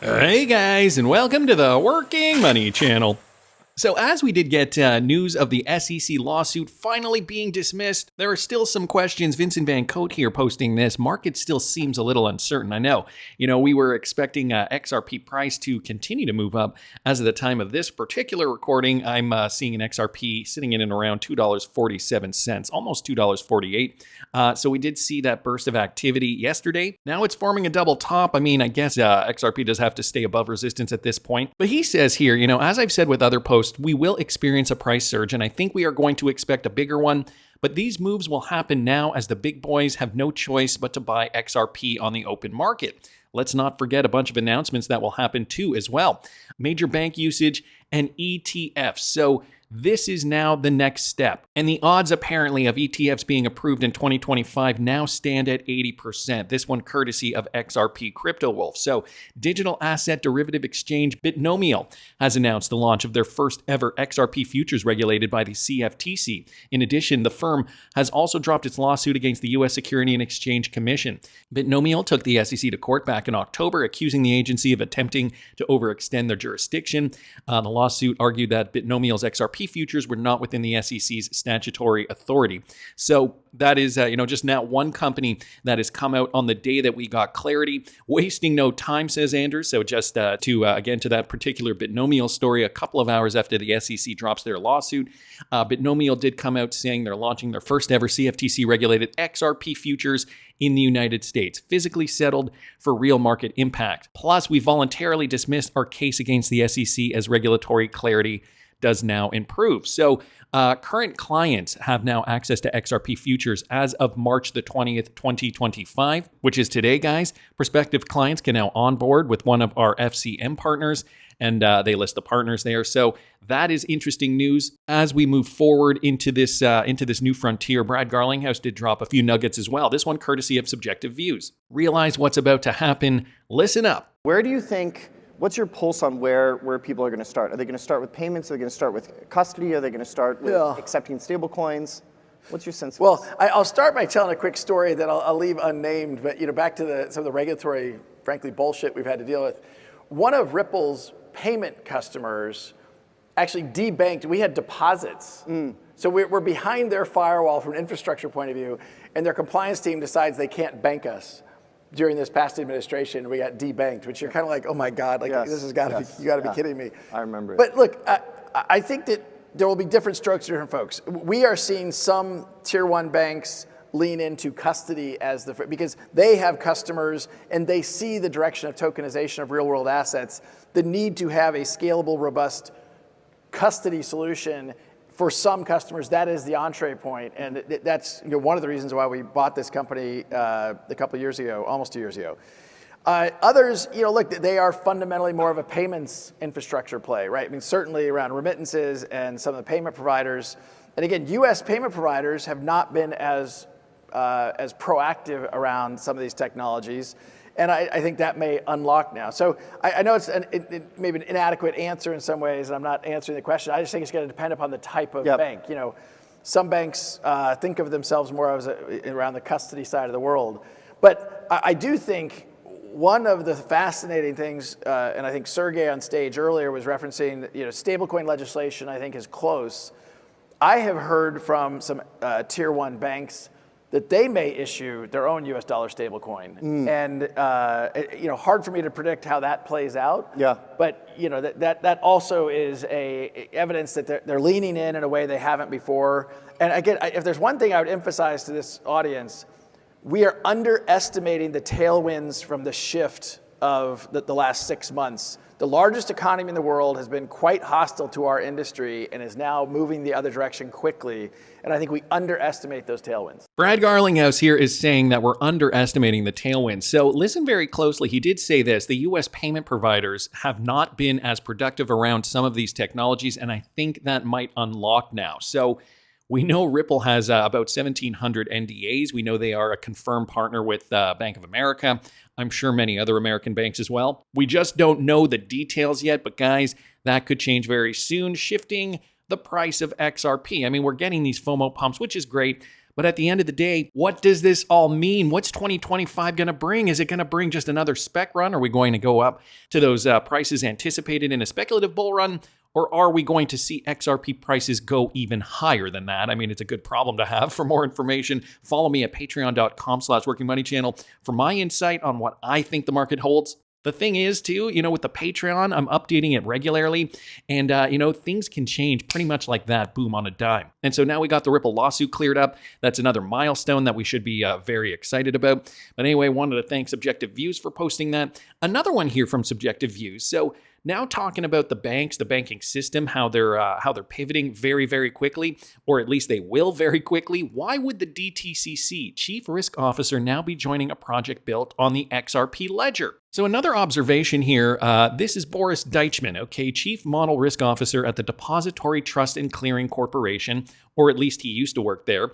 Hey guys, and welcome to the Working Money Channel. So as we did get news of the SEC lawsuit finally being dismissed, there are still some questions. Vincent Van Cote here posting this. Market still seems a little uncertain. I know, we were expecting XRP price to continue to move up. As of the time of this particular recording, I'm seeing an XRP sitting in and around $2.47, almost $2.48. So we did see that burst of activity yesterday. Now it's forming a double top. I mean, I guess XRP does have to stay above resistance at this point. But he says here, as I've said with other posts, we will experience a price surge, and I think we are going to expect a bigger one. But these moves will happen now as the big boys have no choice but to buy XRP on the open market. Let's not forget a bunch of announcements that will happen too as well. Major bank usage and ETFs. So this is now the next step. And the odds apparently of ETFs being approved in 2025 now stand at 80%. This one courtesy of XRP Crypto Wolf. So digital asset derivative exchange Bitnomial has announced the launch of their first ever XRP futures regulated by the CFTC. In addition, the firm has also dropped its lawsuit against the U.S. Securities and Exchange Commission. Bitnomial took the SEC to court back in October, accusing the agency of attempting to overextend their jurisdiction. The lawsuit argued that Bitnomial's XRP futures were not within the SEC's statutory authority. So that is, just now one company that has come out on the day that we got clarity. Wasting no time, says Anders. So just to that particular Bitnomial story, a couple of hours after the SEC drops their lawsuit, Bitnomial did come out saying they're launching their first ever CFTC regulated XRP futures in the United States, physically settled for real market impact. Plus, we voluntarily dismissed our case against the SEC as regulatory clarity does now improve. So current clients have now access to XRP futures as of March the 20th, 2025, which is today, guys. Prospective clients can now onboard with one of our FCM partners, and they list the partners there. So that is interesting news as we move forward into this new frontier. Brad Garlinghouse did drop a few nuggets as well. This one courtesy of Subjective Views. Realize what's about to happen. Listen up. Where do you think? What's your pulse on where people are going to start? Are they going to start with payments? Are they going to start with custody? Are they going to start with accepting stable coins? What's your sense? Well, I'll start by telling a quick story that I'll leave unnamed, but back to some of the regulatory, frankly, bullshit we've had to deal with. One of Ripple's payment customers actually debanked. We had deposits. So we're behind their firewall from an infrastructure point of view, and their compliance team decides they can't bank us. During this past administration, we got debanked, which you're kind of like, oh my God, this has got to be, you got to be kidding me. I remember it. But look, I think that there will be different strokes for different folks. We are seeing some tier one banks lean into custody because they have customers and they see the direction of tokenization of real world assets, the need to have a scalable, robust custody solution. For some customers, that is the entree point, and that's one of the reasons why we bought this company a couple of years ago, almost 2 years ago. Others, look, they are fundamentally more of a payments infrastructure play, right? I mean, certainly around remittances and some of the payment providers. And again, U.S. payment providers have not been as proactive around some of these technologies. And I think that may unlock now. So I know it's maybe an inadequate answer in some ways, and I'm not answering the question. I just think it's going to depend upon the type of bank. Some banks think of themselves more as around the custody side of the world. But I do think one of the fascinating things, and I think Sergey on stage earlier was referencing, stablecoin legislation, I think is close. I have heard from some tier one banks that they may issue their own US dollar stablecoin. And hard for me to predict how that plays out. Yeah. But that also is evidence that they're leaning in a way they haven't before. And again, if there's one thing I would emphasize to this audience, we are underestimating the tailwinds from the shift of the last 6 months. The largest economy in the world has been quite hostile to our industry and is now moving the other direction quickly. And I think we underestimate those tailwinds. Brad Garlinghouse here is saying that we're underestimating the tailwinds. So listen very closely. He did say this: the U.S. payment providers have not been as productive around some of these technologies, and I think that might unlock now. So we know Ripple has about 1,700 NDAs. We know they are a confirmed partner with Bank of America. I'm sure many other American banks as well. We just don't know the details yet, but guys, that could change very soon, shifting the price of XRP. I mean, we're getting these FOMO pumps, which is great, But at the end of the day, what does this all mean? What's 2025 going to bring? Is it going to bring just another spec run? Are we going to go up to those prices anticipated in a speculative bull run? Or are we going to see XRP prices go even higher than that? I mean, it's a good problem to have. For more information, follow me at patreon.com/workingmoneychannel for my insight on what I think the market holds. The thing is, too, with the Patreon, I'm updating it regularly, and, things can change pretty much like that, boom, on a dime. And so now we got the Ripple lawsuit cleared up. That's another milestone that we should be very excited about. But anyway, wanted to thank Subjective Views for posting that. Another one here from Subjective Views. So now talking about the banks, the banking system, how they're pivoting very, very quickly, or at least they will very quickly. Why would the DTCC Chief Risk Officer now be joining a project built on the XRP ledger? So another observation here, this is Boris Deichmann, okay, Chief Model Risk Officer at the Depository Trust and Clearing Corporation, or at least he used to work there.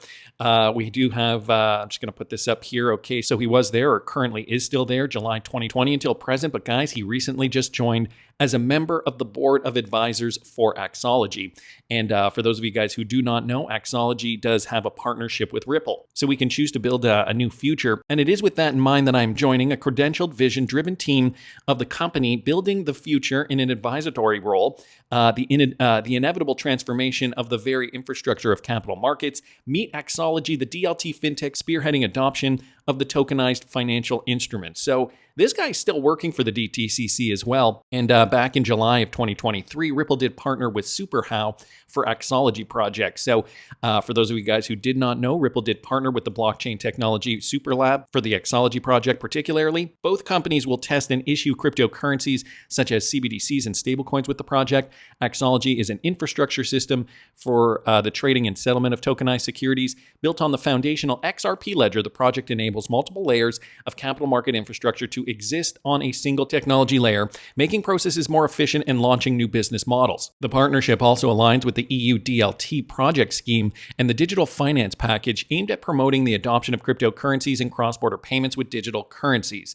We do have, I'm just going to put this up here, okay, so he was there, or currently is still there, July 2020 until present, but guys, he recently just joined as a member of the board of advisors for Axology. And for those of you guys who do not know, Axology does have a partnership with Ripple. So we can choose to build a new future. And it is with that in mind that I'm joining a credentialed, vision-driven team of the company building the future in an advisory role, the inevitable transformation of the very infrastructure of capital markets. Meet Axology, the DLT fintech spearheading adoption of the tokenized financial instruments. So this guy's still working for the DTCC as well. And back in July of 2023, Ripple did partner with SuperHow for Axology project. So for those of you guys who did not know, Ripple did partner with the blockchain technology Superlab for the Axology project particularly. Both companies will test and issue cryptocurrencies such as CBDCs and stablecoins with the project. Axology is an infrastructure system for the trading and settlement of tokenized securities. Built on the foundational XRP ledger, the project enables multiple layers of capital market infrastructure to exist on a single technology layer, making processes more efficient and launching new business models. The partnership also aligns with the EU DLT project scheme and the digital finance package aimed at promoting the adoption of cryptocurrencies and cross-border payments with digital currencies.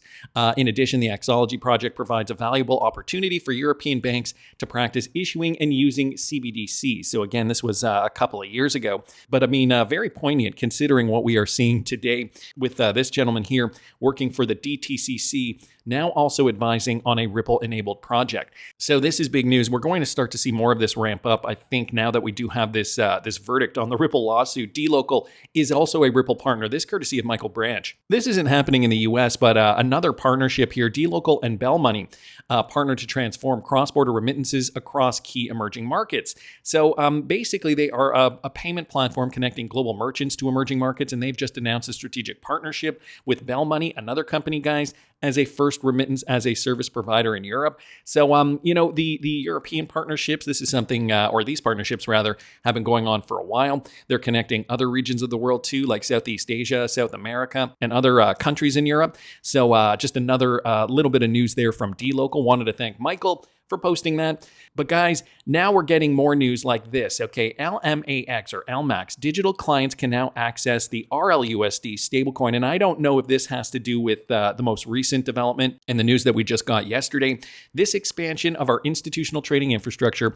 In addition, the Axology project provides a valuable opportunity for European banks to practice issuing and using CBDCs. So again, this was a couple of years ago, but I mean, very poignant considering what we are seeing today with this gentleman here working for the DTCC, now also advising on a Ripple-enabled project. So this is big news. We're going to start to see more of this ramp up. I think now that we do have this this verdict on the Ripple lawsuit, dLocal is also a Ripple partner, this courtesy of Michael Branch. This isn't happening in the US, but another partnership here, dLocal and Bell Money, partner to transform cross-border remittances across key emerging markets. So basically, they are a payment platform connecting global merchants to emerging markets, and they've just announced a strategic partnership with Bell Money, another company, guys, as a first remittance as a service provider in Europe. So, the European partnerships, this is something, or these partnerships rather, have been going on for a while. They're connecting other regions of the world too, like Southeast Asia, South America, and other countries in Europe. So just another little bit of news there from dLocal. Wanted to thank Michael for posting that. But guys, now we're getting more news like this, okay? LMAX or LMAX Digital clients can now access the RLUSD stablecoin. And I don't know if this has to do with the most recent development and the news that we just got yesterday. This expansion of our institutional trading infrastructure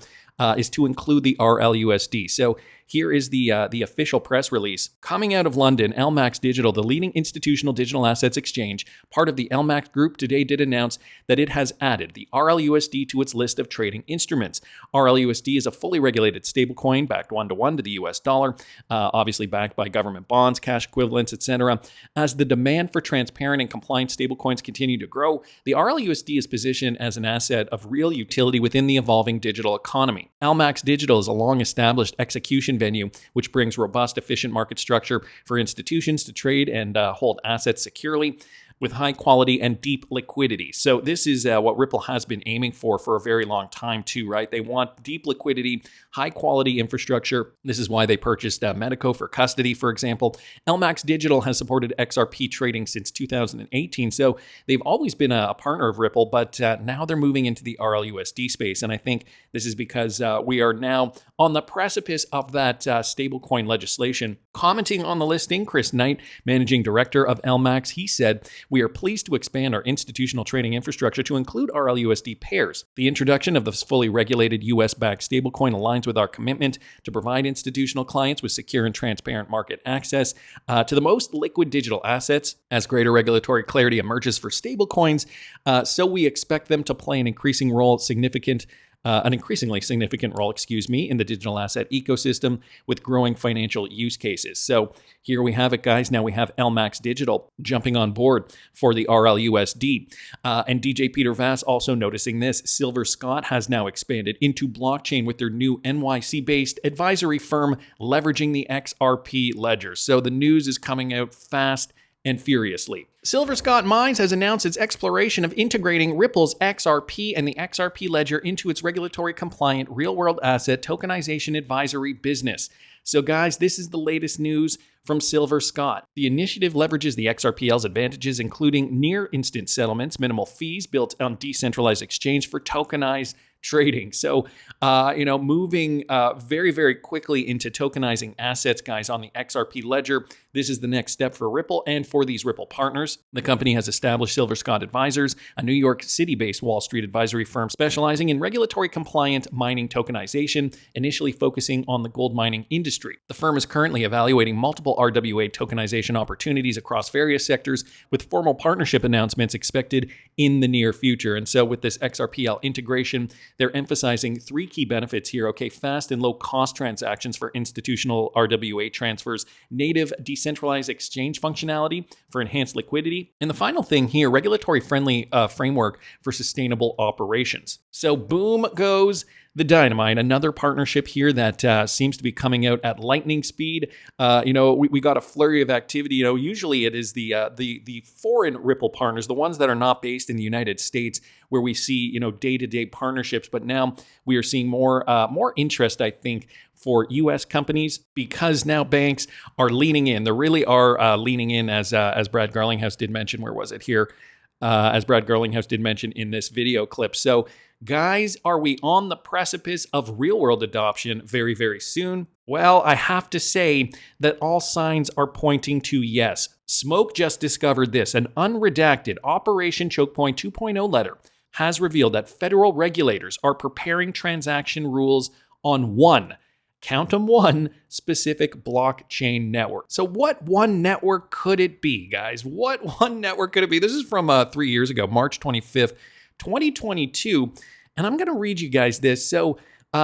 is to include the RLUSD. So here is the official press release. Coming out of London, LMAX Digital, the leading institutional digital assets exchange, part of the LMAX group, today did announce that it has added the RLUSD to its list of trading instruments. RLUSD is a fully regulated stablecoin backed one-to-one to the US dollar, obviously backed by government bonds, cash equivalents, etc. As the demand for transparent and compliant stablecoins continue to grow, the RLUSD is positioned as an asset of real utility within the evolving digital economy. LMAX Digital is a long-established execution venue, which brings robust, efficient market structure for institutions to trade and hold assets securely with high quality and deep liquidity. So this is what Ripple has been aiming for a very long time too, right? They want deep liquidity, high quality infrastructure. This is why they purchased Medico for custody, for example. LMAX Digital has supported XRP trading since 2018. So they've always been a partner of Ripple, but now they're moving into the RLUSD space. And I think this is because we are now on the precipice of that stablecoin legislation. Commenting on the listing, Chris Knight, managing director of LMAX, he said, we are pleased to expand our institutional trading infrastructure to include RLUSD pairs. The introduction of this fully regulated US-backed stablecoin aligns with our commitment to provide institutional clients with secure and transparent market access to the most liquid digital assets. As greater regulatory clarity emerges for stablecoins, so we expect them to play an increasingly significant role, in the digital asset ecosystem with growing financial use cases. So here we have it, guys. Now we have LMAX Digital jumping on board for the RLUSD. And DJ Peter Vass also noticing this. Silver Scott has now expanded into blockchain with their new NYC-based advisory firm leveraging the XRP ledger. So the news is coming out fast and furiously. Silver Scott Mines has announced its exploration of integrating Ripple's XRP and the XRP ledger into its regulatory compliant real-world asset tokenization advisory business. So guys, this is the latest news from Silver Scott. The initiative leverages the XRPL's advantages, including near instant settlements, minimal fees built on decentralized exchange for tokenized trading. So, moving very, very quickly into tokenizing assets, guys, on the XRP ledger. This is the next step for Ripple and for these Ripple partners. The company has established Silver Scott Advisors, a New York City-based Wall Street advisory firm specializing in regulatory compliant mining tokenization, initially focusing on the gold mining industry. The firm is currently evaluating multiple RWA tokenization opportunities across various sectors, with formal partnership announcements expected in the near future. And so with this XRPL integration, they're emphasizing three key benefits here. Okay, fast and low cost transactions for institutional RWA transfers, native decentralized exchange functionality for enhanced liquidity, and the final thing here, regulatory friendly framework for sustainable operations. So boom goes the dynamite, another partnership here that seems to be coming out at lightning speed. We got a flurry of activity. Usually it is the foreign Ripple partners, the ones that are not based in the United States, where we see day-to-day partnerships. But now we are seeing more interest, I think, for U.S. companies, because now banks are leaning in. They really are leaning in, as Brad Garlinghouse did mention. Where was it here? As Brad Garlinghouse did mention in this video clip. So, guys, are we on the precipice of real-world adoption very, very soon? Well, I have to say that all signs are pointing to yes. Smoke just discovered this. An unredacted Operation Chokepoint 2.0 letter has revealed that federal regulators are preparing transaction rules on one specific blockchain network. So what one network could it be, guys? What one network could it be? This is from 3 years ago, March 25th, 2022. And I'm going to read you guys this. So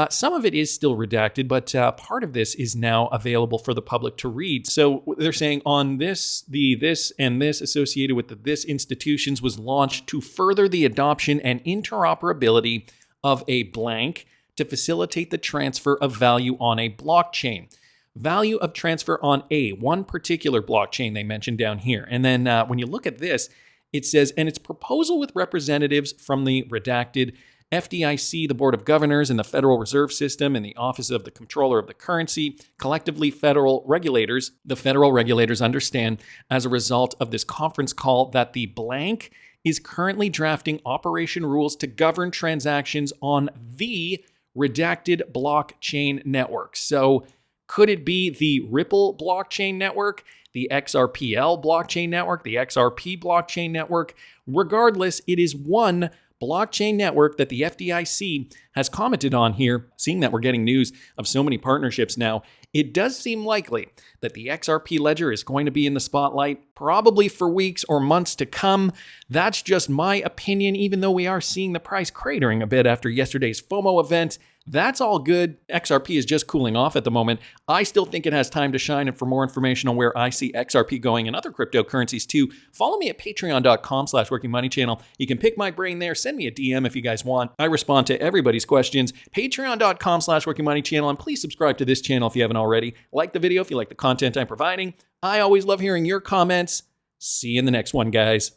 some of it is still redacted, but part of this is now available for the public to read. So they're saying on this, this associated with the this institutions was launched to further the adoption and interoperability of a blank to facilitate the transfer of value on a blockchain. Value of transfer on one particular blockchain they mentioned down here. And then when you look at this, it says, and its proposal with representatives from the Redacted, FDIC, the Board of Governors, and the Federal Reserve System, and the Office of the Comptroller of the Currency, collectively federal regulators. The federal regulators understand, as a result of this conference call, that the blank is currently drafting operation rules to govern transactions on the Redacted blockchain network. So could it be the Ripple blockchain network, the XRPL blockchain network, the XRP blockchain network? Regardless, it is one blockchain network that the FDIC has commented on here. Seeing that we're getting news of so many partnerships now, it does seem likely that the XRP ledger is going to be in the spotlight probably for weeks or months to come. That's just my opinion, even though we are seeing the price cratering a bit after yesterday's FOMO event. That's all good. XRP is just cooling off at the moment. I still think it has time to shine. And for more information on where I see XRP going and other cryptocurrencies too, follow me at patreon.com/workingmoneychannel. You can pick my brain there. Send me a DM if you guys want. I respond to everybody's questions. Patreon.com/workingmoneychannel. And please subscribe to this channel if you haven't already. Like the video if you like the content I'm providing. I always love hearing your comments. See you in the next one, guys.